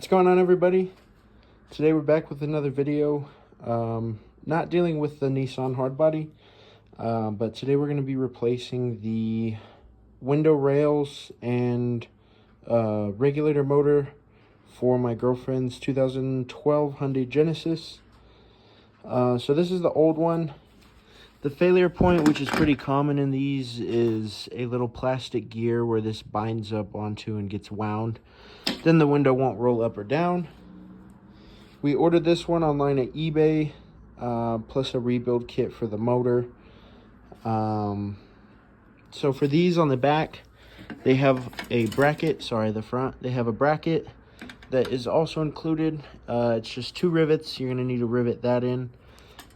What's going on, everybody? Today we're back with another video. Not dealing with the Nissan hardbody, but today we're going to be replacing the window rails and regulator motor for my girlfriend's 2012 Hyundai Genesis. So this is the old one. The failure point, which is pretty common in these, is a little plastic gear where this binds up onto and gets wound. Then the window won't roll up or down. We ordered this one online at eBay, plus a rebuild kit for the motor. So for these on the back, they have a bracket, the front. They have a bracket that is also included. It's just 2 rivets. You're going to need to rivet that in.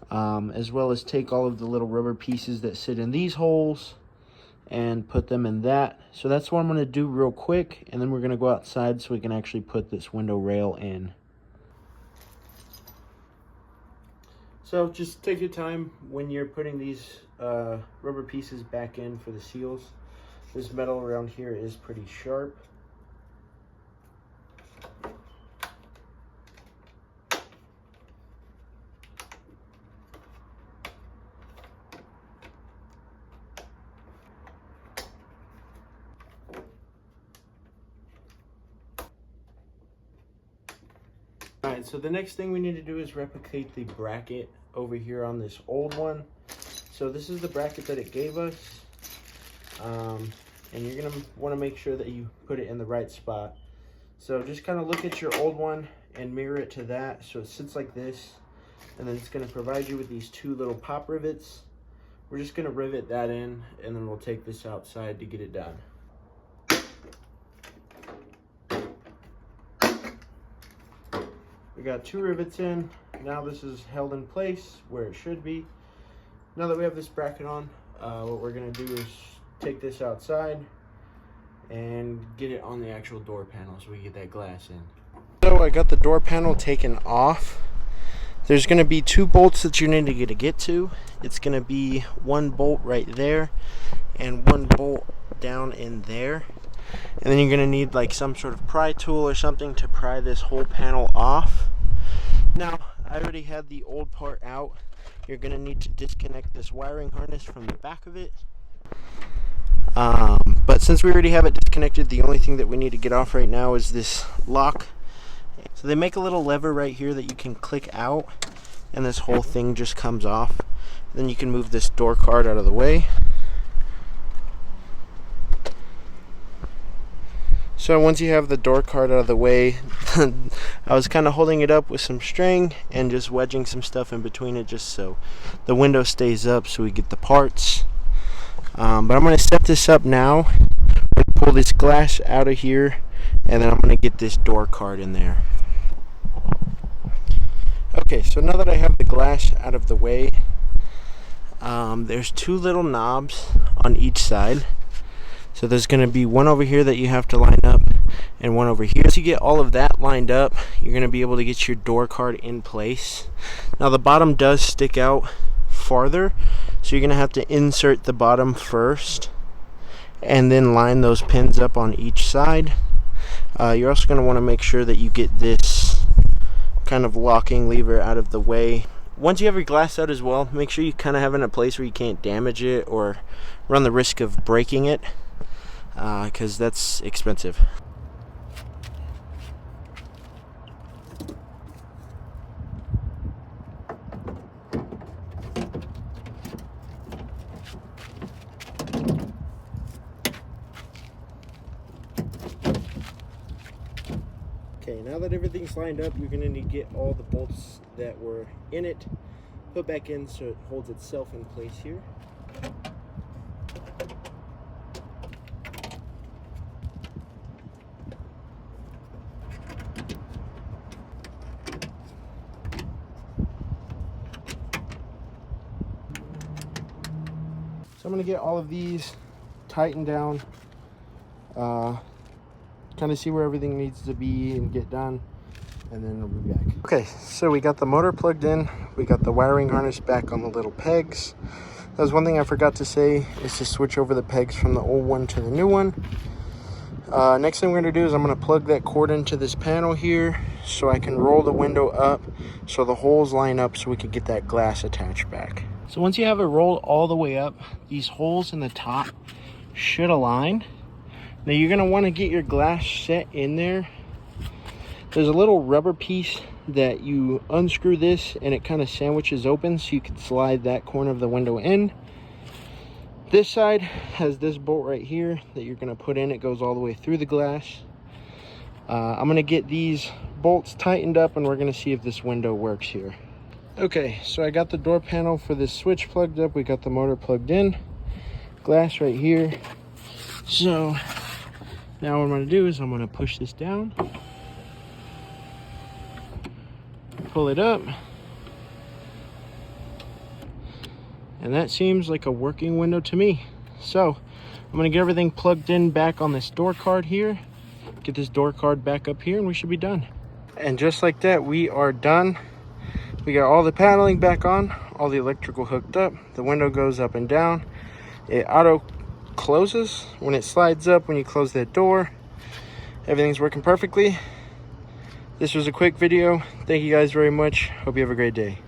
As well as take all of the little rubber pieces that sit in these holes and put them in that. So that's what I'm going to do real quick, and then we're going to go outside so we can actually put this window rail in. So just take your time when you're putting these rubber pieces back in for the seals. This metal around here is pretty sharp. Alright, so the next thing we need to do is replicate the bracket over here on this old one. So this is the bracket that it gave us. And you're going to want to make sure that you put it in the right spot. So just kind of look at your old one and mirror it to that. So it sits like this. And then it's going to provide you with these 2 little pop rivets. We're just going to rivet that in, and then we'll take this outside to get it done. We got 2 rivets in. Now this is held in place where it should be. Now that we have this bracket on, what we're going to do is take this outside and get it on the actual door panel so we get that glass in. So I got the door panel taken off. There's going to be 2 bolts that you need to get to. It's going to be 1 bolt right there and 1 bolt down in there. And then you're going to need like some sort of pry tool or something to pry this whole panel off. Now, I already had the old part out. You're going to need to disconnect this wiring harness from the back of it. But since we already have it disconnected, the only thing that we need to get off right now is this lock. So they make a little lever right here that you can click out, and this whole thing just comes off. Then you can move this door card out of the way. So once you have the door card out of the way, I was kind of holding it up with some string and just wedging some stuff in between it just so the window stays up so we get the parts. But I'm going to set this up now. I'm going to pull this glass out of here, and then I'm going to get this door card in there. Okay, so now that I have the glass out of the way, there's 2 little knobs on each side. So there's going to be 1 over here that you have to line up and 1 over here. Once you get all of that lined up, you're going to be able to get your door card in place. Now the bottom does stick out farther, so you're going to have to insert the bottom first and then line those pins up on each side. You're also going to want to make sure that you get this kind of locking lever out of the way. Once you have your glass out as well, make sure you kind of have it in a place where you can't damage it or run the risk of breaking it, because that's expensive. Okay, now that everything's lined up, you're going to need to get all the bolts that were in it put back in so it holds itself in place here. So I'm going to get all of these tightened down, kind of see where everything needs to be and get done, and then we'll be back. Okay, so we got the motor plugged in, we got the wiring harness back on the little pegs. That was one thing I forgot to say, is to switch over the pegs from the old one to the new one. Next thing we're going to do is I'm going to plug that cord into this panel here so I can roll the window up so the holes line up so we can get that glass attached back. So once you have it rolled all the way up, these holes in the top should align. Now you're going to want to get your glass set in there. There's a little rubber piece that you unscrew this and it kind of sandwiches open so you can slide that corner of the window in. This side has this bolt right here that you're going to put in. It goes all the way through the glass. I'm going to get these bolts tightened up and we're going to see if this window works here. Okay, so I got the door panel for this switch plugged up. We got the motor plugged in. Glass right here. So now what I'm going to do is I'm going to push this down. Pull it up. And that seems like a working window to me. So I'm going to get everything plugged in back on this door card here. Get this door card back up here and we should be done. And just like that, we are done. We got all the paneling back on, all the electrical hooked up. The window goes up and down. It auto closes when it slides up when you close that door. Everything's working perfectly. This was a quick video. Thank you guys very much. Hope you have a great day.